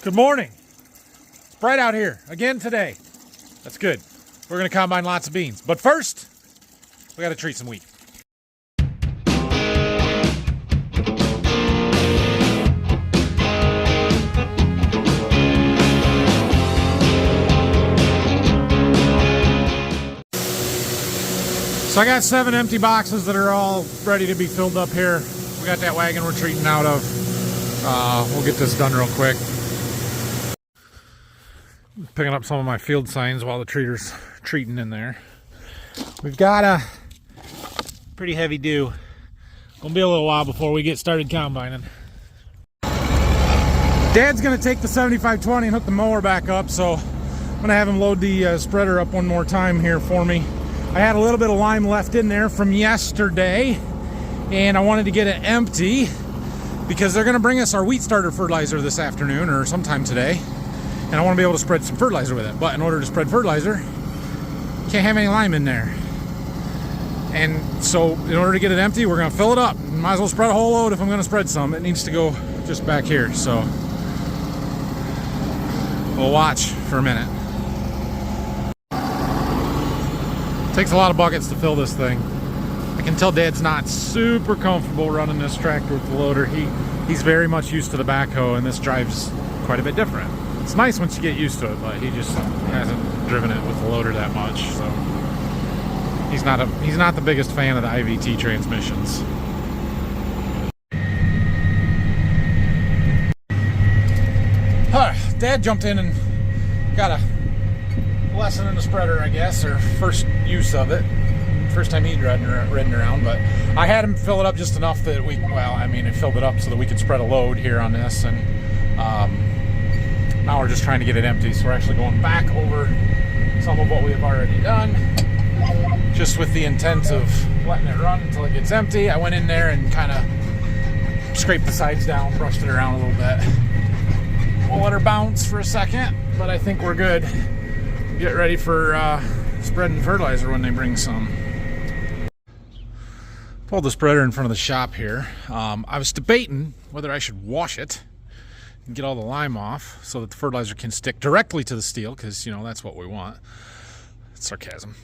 Good morning. It's bright out here again today. That's good. We're going to combine lots of beans. But first, we got to treat some wheat. So I got 7 empty boxes that are all ready to be filled up here. We got that wagon we're treating out of. We'll get this done real quick. Picking up some of my field signs while the treater's treating in there. We've got a pretty heavy dew. Gonna be a little while before we get started combining. Dad's gonna take the 7520 and hook the mower back up, so I'm gonna have him load the spreader up one more time here for me. I had a little bit of lime left in there from yesterday, and I wanted to get it empty because they're gonna bring us our wheat starter fertilizer this afternoon or sometime today. And I want to be able to spread some fertilizer with it. But in order to spread fertilizer, you can't have any lime in there. And so in order to get it empty, we're going to fill it up. Might as well spread a whole load if I'm going to spread some. It needs to go just back here. So we'll watch for a minute. It takes a lot of buckets to fill this thing. I can tell Dad's not super comfortable running this tractor with the loader. He's very much used to the backhoe, and this drives quite a bit different. It's nice once you get used to it, but he just hasn't driven it with the loader that much, so he's not the biggest fan of the IVT transmissions. Dad jumped in and got a lesson in the spreader, I guess, or first use of it. First time he'd ridden around, but I had him fill it up just enough that it filled it up so that we could spread a load here on this, and now we're just trying to get it empty, so we're actually going back over some of what we have already done, just with the intent of letting it run until it gets empty. I went in there and kind of scraped the sides down, brushed it around a little bit. We'll let her bounce for a second, but I think we're good. Get ready for spreading fertilizer when they bring some. Pulled the spreader in front of the shop here. I was debating whether I should wash it and get all the lime off so that the fertilizer can stick directly to the steel, because that's what we want. Sarcasm,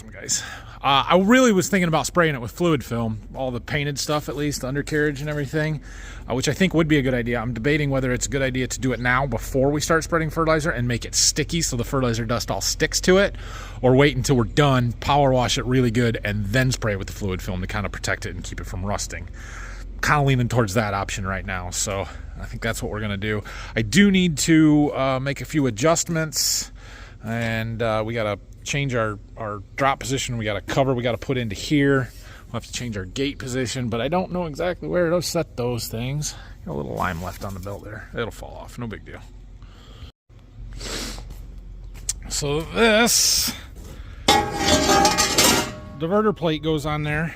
guys. I really was thinking about spraying it with fluid film, all the painted stuff, at least the undercarriage and everything, which I think would be a good idea. I'm debating whether it's a good idea to do it now before we start spreading fertilizer and make it sticky so the fertilizer dust all sticks to it, or wait until we're done, power wash it really good, and then spray it with the fluid film to kind of protect it and keep it from rusting. Kind of leaning towards that option right now, so I think that's what we're going to do. I do need to make a few adjustments, and we got to change our drop position. We got a cover we got to put into here. We'll have to change our gate position, but I don't know exactly where to set those things. Got a little lime left on the belt there. It'll fall off, no big deal. So this diverter plate goes on there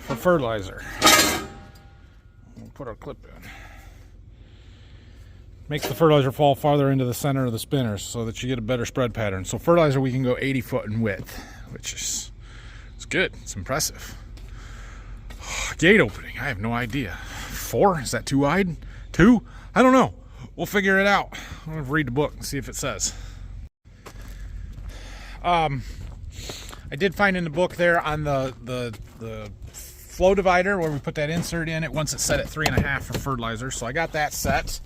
for fertilizer. We'll put our clip in. Makes the fertilizer fall farther into the center of the spinner so that you get a better spread pattern. So fertilizer, we can go 80 foot in width, which is it's good. It's impressive. Gate opening, I have no idea. 4? Is that too wide? 2? I don't know. We'll figure it out. I'm gonna read the book and see if it says. I did find in the book there on the flow divider where we put that insert in, it once it's set at 3.5 for fertilizer, so I got that set.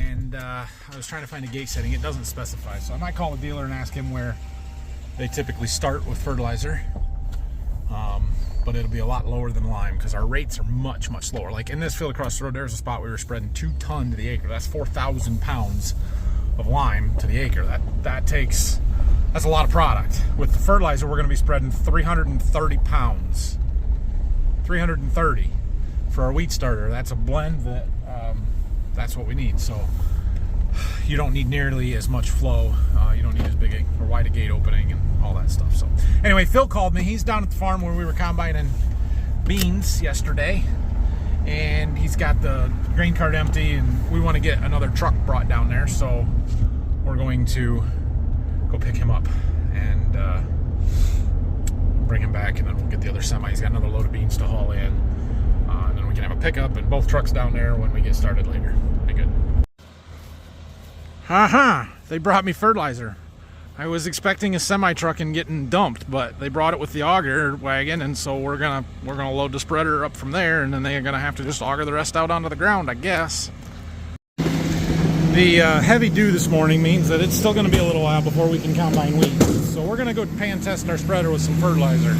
And I was trying to find a gate setting. It doesn't specify, so I might call the dealer and ask him where they typically start with fertilizer. But it'll be a lot lower than lime because our rates are much lower. Like in this field across the road, there's a spot we were spreading 2 ton to the acre. That's 4,000 pounds of lime to the acre. That's a lot of product. With the fertilizer, we're going to be spreading 330 pounds. 330 for our wheat starter. That's a blend that that's what we need. So you don't need nearly as much flow. You don't need as big or wide a gate opening and all that stuff. So anyway, Phil called me. He's down at the farm where we were combining beans yesterday, and he's got the grain cart empty, and we want to get another truck brought down there. So we're going to go pick him up and bring him back, and then we'll get the other semi. He's got another load of beans to haul in, and then we can have a pickup and both trucks down there when we get started later. Be good. Haha, they brought me fertilizer. I was expecting a semi truck and getting dumped, but they brought it with the auger wagon, and so we're gonna load the spreader up from there, and then they're gonna have to just auger the rest out onto the ground, I guess. The heavy dew this morning means that it's still gonna be a little while before we can combine wheat. So we're gonna go pan test our spreader with some fertilizer.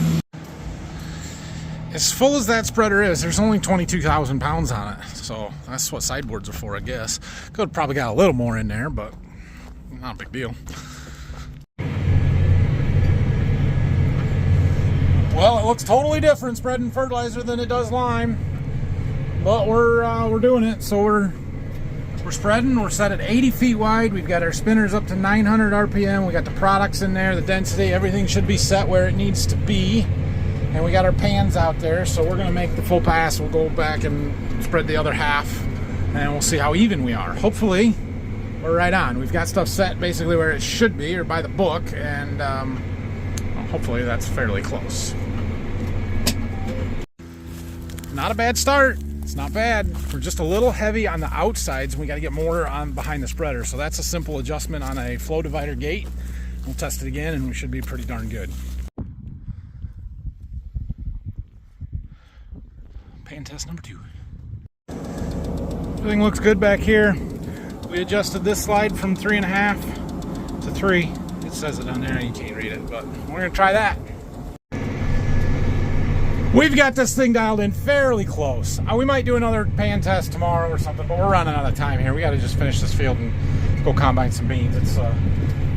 As full as that spreader is, there's only 22,000 pounds on it, so that's what sideboards are for, I guess. Could have probably got a little more in there, but not a big deal. Well, it looks totally different spreading fertilizer than it does lime, but we're doing it. So we're spreading. We're set at 80 feet wide. We've got our spinners up to 900 RPM. We got the products in there, the density, everything should be set where it needs to be. And we got our pans out there, so we're gonna make the full pass. We'll go back and spread the other half, and we'll see how even we are. Hopefully, we're right on. We've got stuff set basically where it should be, or by the book, and hopefully that's fairly close. Not a bad start. It's not bad. We're just a little heavy on the outsides, and we got to get more on behind the spreader. So that's a simple adjustment on a flow divider gate. We'll test it again, and we should be pretty darn good. Pan test number 2. Everything looks good back here. We adjusted this slide from 3.5 to 3. It says it on there. You can't read it, but we're gonna try that. We've got this thing dialed in fairly close. We might do another pan test tomorrow or something, but we're running out of time here. We got to just finish this field and go combine some beans. It's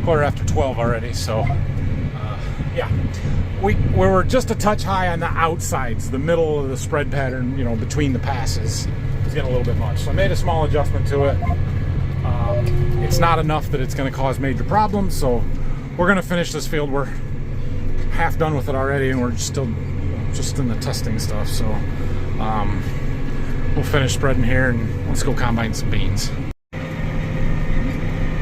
12:15 already, so yeah. We were just a touch high on the outsides. The middle of the spread pattern, between the passes, was getting a little bit much. So I made a small adjustment to it. It's not enough that it's going to cause major problems, so we're going to finish this field. We're half done with it already, and we're still just in the testing stuff, so we'll finish spreading here and let's go combine some beans.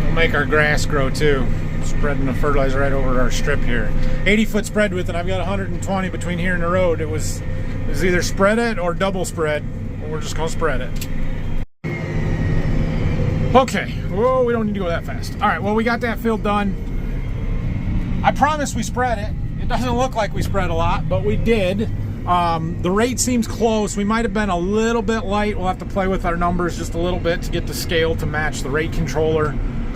We'll make our grass grow too, spreading the fertilizer right over our strip here. 80-foot spread width, and I've got 120 between here and the road. It was either spread it or double spread, but we're just gonna spread it. Okay, whoa, we don't need to go that fast. All right, well, we got that field done. I promise we spread it. It doesn't look like we spread a lot, but we did. The rate seems close. We might have been a little bit light. We'll have to play with our numbers just a little bit to get the scale to match the rate controller.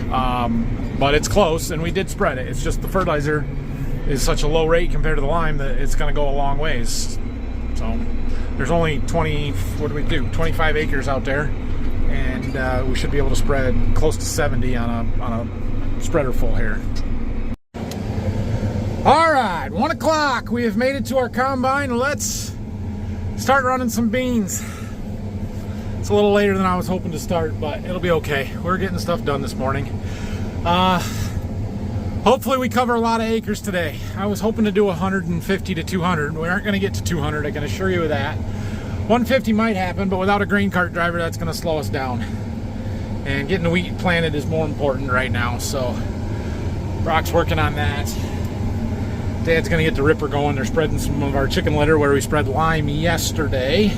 But it's close, and we did spread it. It's just the fertilizer is such a low rate compared to the lime that it's going to go a long ways. So there's only 25 acres out there, and we should be able to spread close to 70 on a spreader full here. All right, 1 o'clock. We have made it to our combine. Let's start running some beans. It's a little later than I was hoping to start, but it'll be okay. We're getting stuff done this morning. Hopefully we cover a lot of acres today. I was hoping to do 150 to 200. We aren't going to get to 200, I can assure you of that. 150 might happen, but without a grain cart driver, that's going to slow us down. And getting the wheat planted is more important right now, so Brock's working on that. Dad's gonna get the ripper going. They're spreading some of our chicken litter where we spread lime yesterday,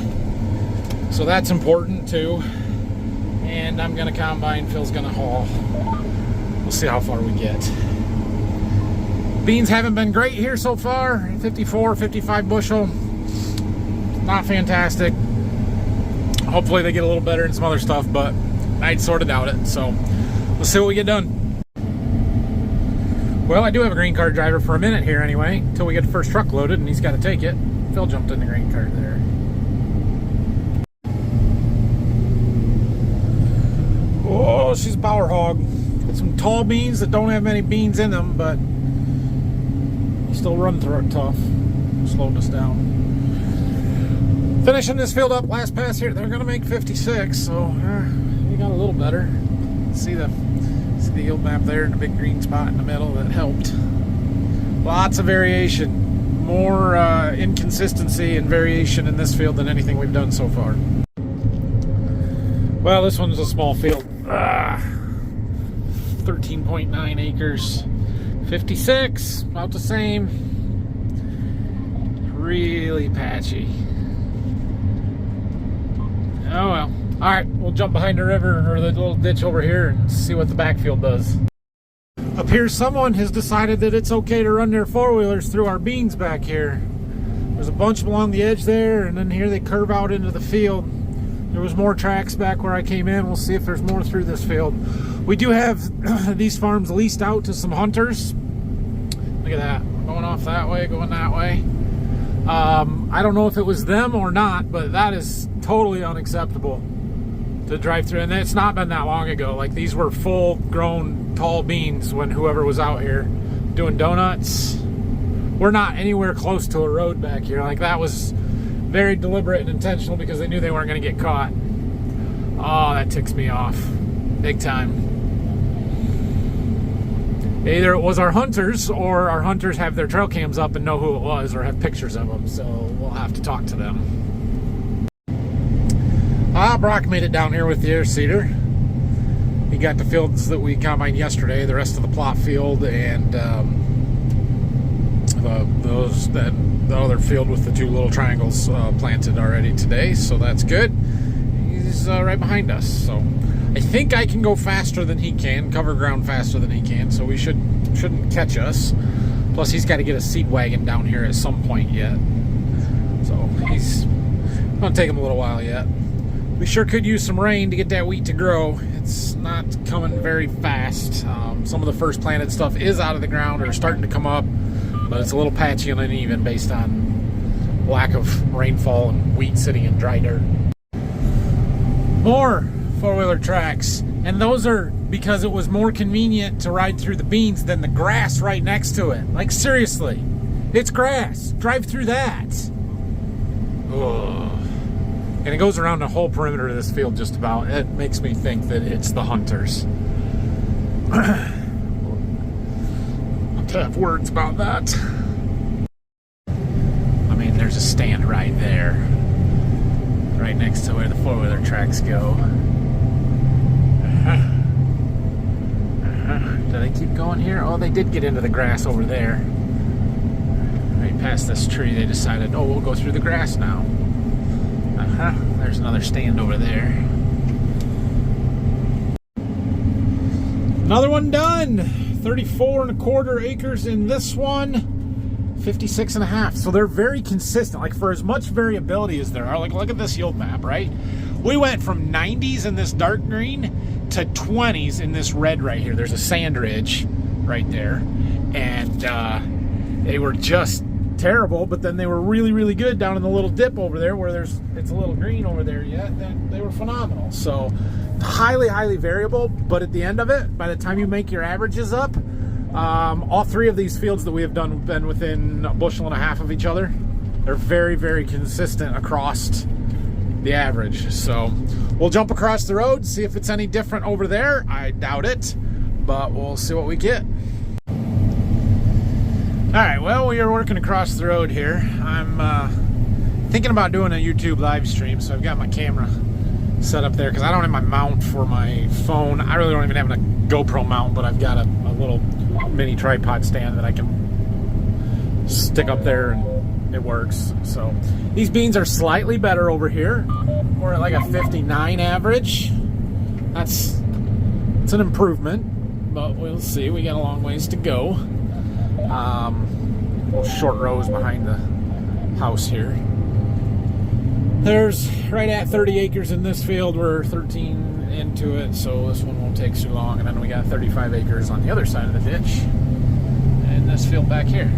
so that's important too. And I'm gonna combine, Phil's gonna haul. We'll see how far we get. Beans haven't been great here so far. 54, 55 bushel, not fantastic. Hopefully they get a little better in some other stuff, but I'd sort of doubt it. So let's see what we get done. Well, I do have a grain cart driver for a minute here anyway, until we get the first truck loaded, and he's got to take it. Phil jumped in the grain cart there. Oh, she's a power hog. Got some tall beans that don't have many beans in them, but you still run through it tough. Slowed us down. Finishing this field up, last pass here. They're going to make 56, so we got a little better. See the yield map there and the big green spot in the middle that helped. Lots of variation, more inconsistency and variation in this field than anything we've done so far. Well, this one's a small field. 13.9 acres, 56, about the same. Really patchy. Oh well, All right, we'll jump behind the river or the little ditch over here and see what the backfield does. Up here, someone has decided that it's okay to run their four-wheelers through our beans back here. There's a bunch along the edge there, and then here they curve out into the field. There was more tracks back where I came in. We'll see if there's more through this field. We do have these farms leased out to some hunters. Look at that, going off that way, going that way. I don't know if it was them or not, but that is totally unacceptable to drive through. And it's not been that long ago. Like, these were full grown tall beans when whoever was out here doing donuts. We're not anywhere close to a road back here. Like, that was very deliberate and intentional because they knew they weren't going to get caught. Oh, that ticks me off big time. Either it was our hunters, or our hunters have their trail cams up and know who it was, or have pictures of them, so we'll have to talk to them. Brock made it down here with the air seeder. He got the fields that we combined yesterday, the rest of the plot field, and the other field with the two little triangles planted already today, so that's good. He's right behind us, so I think I can go faster than he can, cover ground faster than he can, so we shouldn't catch us. Plus, he's got to get a seed wagon down here at some point yet, so he's gonna take him a little while yet. We sure could use some rain to get that wheat to grow. It's not coming very fast. Some of the first planted stuff is out of the ground or starting to come up, but it's a little patchy and uneven based on lack of rainfall and wheat sitting in dry dirt. More four-wheeler tracks, and those are because it was more convenient to ride through the beans than the grass right next to it. Like, seriously, it's grass. Drive through that. Ugh. And it goes around the whole perimeter of this field just about. It makes me think that it's the hunters. I'll have words about that. I mean, there's a stand right there, right next to where the four-wheeler tracks go. Do they keep going here? Oh, they did get into the grass over there. Right past this tree, they decided, oh, we'll go through the grass now. There's another stand over there. Another one done. 34.25 acres in this one. 56.5. So they're very consistent. Like, for as much variability as there are, like, look at this yield map, right? We went from 90s in this dark green to 20s in this red right here. There's a sand ridge right there, and they were just terrible, but then they were really, really good down in the little dip over there where it's a little green over there yet. Then they were phenomenal. So highly, highly variable, but at the end of it, by the time you make your averages up, all three of these fields that we have done have been within 1.5 bushels of each other. They're very, very consistent across the average. So we'll jump across the road, see if it's any different over there. I doubt it, but we'll see what we get. All right, well, we are working across the road here. I'm thinking about doing a YouTube live stream, so I've got my camera set up there because I don't have my mount for my phone. I really don't even have a GoPro mount, but I've got a little mini tripod stand that I can stick up there and it works. So these beans are slightly better over here. We're at like a 59 average. It's an improvement, but we'll see. We got a long ways to go. Little short rows behind the house here. There's right at 30 acres in this field. We're 13 into it, so this one won't take too long. And then we got 35 acres on the other side of the ditch, and this field back here.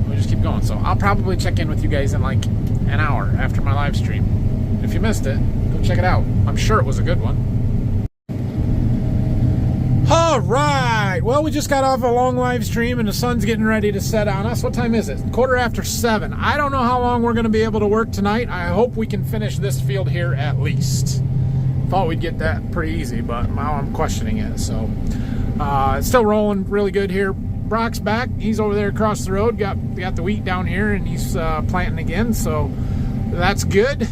We just keep going. So I'll probably check in with you guys in like an hour after my live stream. If you missed it, go check it out. I'm sure it was a good one. All right, well, we just got off a long live stream and the sun's getting ready to set on us. What time is it? 7:15. I don't know how long we're going to be able to work tonight. I hope we can finish this field here at least. Thought we'd get that pretty easy, but now I'm questioning it. So it's still rolling really good here. Brock's back. He's over there across the road. Got the wheat down here, and he's planting again, so that's good.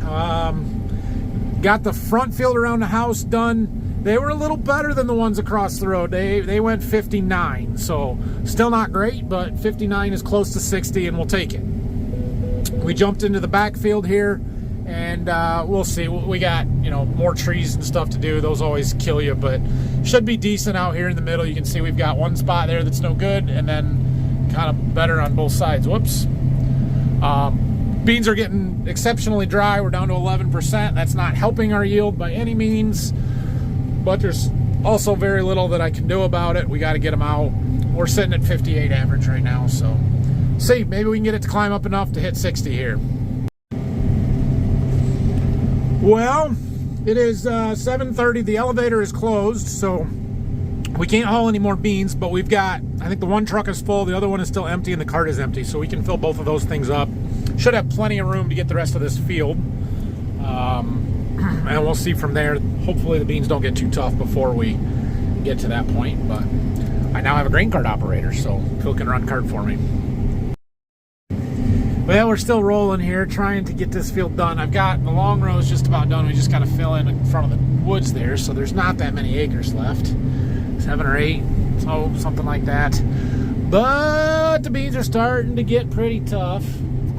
Got the front field around the house done. They were a little better than the ones across the road. They went 59, so still not great, but 59 is close to 60, and we'll take it. We jumped into the backfield here, And we'll see. We got, you know, more trees and stuff to do. Those always kill you, but should be decent out here in the middle. You can see we've got one spot there that's no good, and then kind of better on both sides. Whoops. Beans are getting exceptionally dry. We're down to 11%. That's not helping our yield by any means, but there's also very little that I can do about it. We got to get them out. We're sitting at 58 average right now, so see, maybe we can get it to climb up enough to hit 60 here. Well, it is 7:30. The elevator is closed, so we can't haul any more beans, but we've got, I think the one truck is full, the other one is still empty, and the cart is empty, so we can fill both of those things up. Should have plenty of room to get the rest of this field. And we'll see from there. Hopefully the beans don't get too tough before we get to that point, but I now have a grain cart operator, so Phil can run cart for me. Well, we're still rolling here, trying to get this field done. I've got the long row is just about done. We just got to fill in front of the woods there, so there's not that many acres left. 7 or 8, so something like that. But the beans are starting to get pretty tough.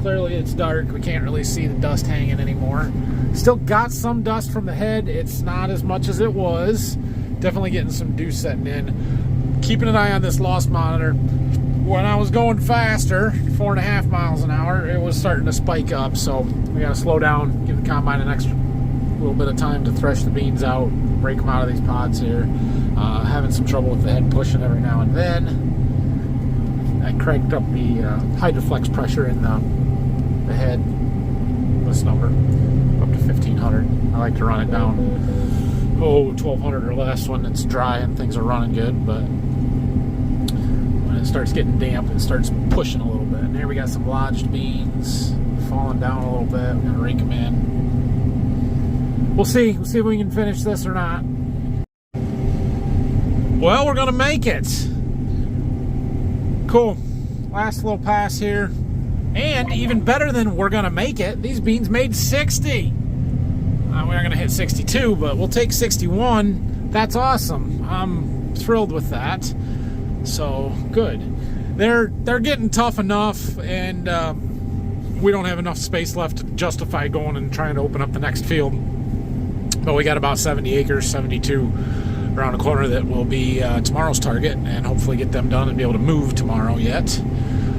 Clearly it's dark. We can't really see the dust hanging anymore. Still got some dust from the head. It's not as much as it was. Definitely getting some dew setting in. Keeping an eye on this loss monitor. When I was going faster, 4.5 miles an hour, it was starting to spike up, so we got to slow down, give the combine an extra little bit of time to thresh the beans out, break them out of these pods here. Having some trouble with the head pushing every now and then. I cranked up the Hydroflex pressure in the head, this number, up to 1500. I like to run it down, 1200 or less when it's dry and things are running good, but it starts getting damp, it starts pushing a little bit. And here we got some lodged beans falling down a little bit. We're gonna rake them in. We'll see if we can finish this or not. Well, we're gonna make it. Cool. Last little pass here. And even better than we're gonna make it, these beans made 60. We're gonna hit 62, but we'll take 61. That's awesome. I'm thrilled with that. So good. They're getting tough enough, and we don't have enough space left to justify going and trying to open up the next field. But we got about 70 acres, 72 around the corner that will be tomorrow's target, and hopefully get them done and be able to move tomorrow yet.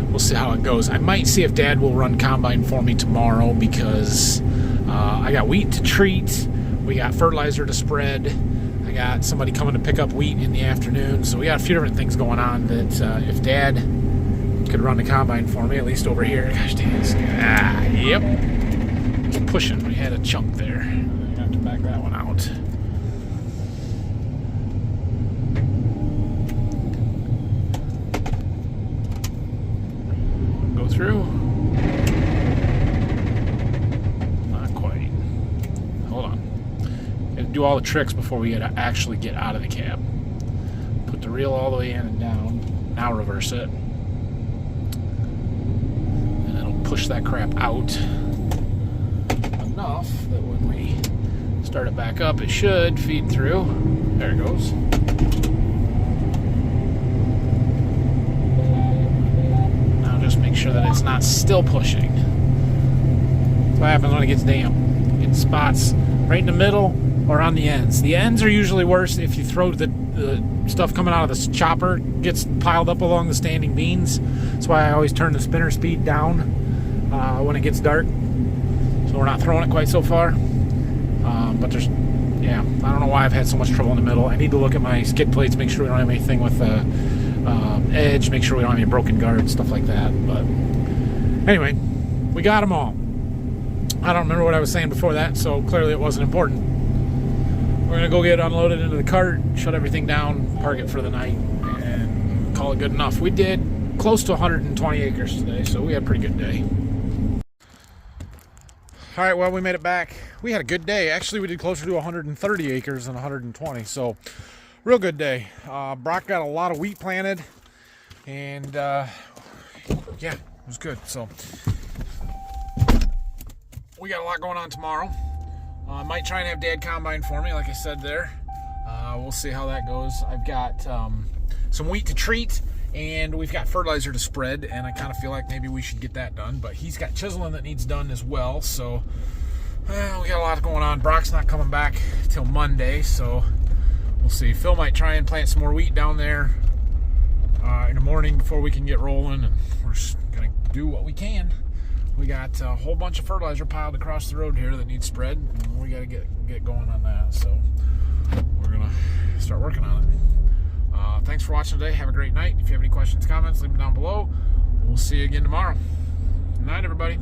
We'll see how it goes. I might see if Dad will run combine for me tomorrow, because I got wheat to treat, we got fertilizer to spread, I got somebody coming to pick up wheat in the afternoon, so we got a few different things going on that if Dad could run the combine for me, at least over here. Gosh dang it. Yep. Keep pushing. We had a chunk there. I have to back that one out. Go through. Not quite. Hold on. Got to do all the tricks before we actually get out of the cab. Put the reel all the way in and down. Now reverse it. And it'll push that crap out enough that when we start it back up, it should feed through. There it goes. Now just make sure that it's not still pushing. That's what happens when it gets damp. It spots right in the middle or on the ends. The ends are usually worse if you throw the stuff coming out of the chopper gets piled up along the standing beans. That's why I always turn the spinner speed down when it gets dark, so we're not throwing it quite so far. But there's, yeah, I don't know why I've had so much trouble in the middle. I need to look at my skid plates, make sure we don't have anything with edge, make sure we don't have any broken guards, stuff like that. But anyway, we got them all. I don't remember what I was saying before that, so clearly it wasn't important. We're gonna go get unloaded into the cart, shut everything down, park it for the night, and call it good enough. We did close to 120 acres today, so we had a pretty good day. All right, well, we made it back. We had a good day. Actually, we did closer to 130 acres than 120, so real good day. Brock got a lot of wheat planted, and yeah, it was good. So we got a lot going on tomorrow. I might try and have Dad combine for me, like I said there. We'll see how that goes. I've got some wheat to treat, and we've got fertilizer to spread, and I kind of feel like maybe we should get that done. But he's got chiseling that needs done as well, so We got a lot going on. Brock's not coming back till Monday, so we'll see. Phil might try and plant some more wheat down there in the morning before we can get rolling, and we're just going to do what we can. We got a whole bunch of fertilizer piled across the road here that needs spread, and we got to get going on that. So we're going to start working on it. Thanks for watching today. Have a great night. If you have any questions, comments, leave them down below. We'll see you again tomorrow. Good night, everybody.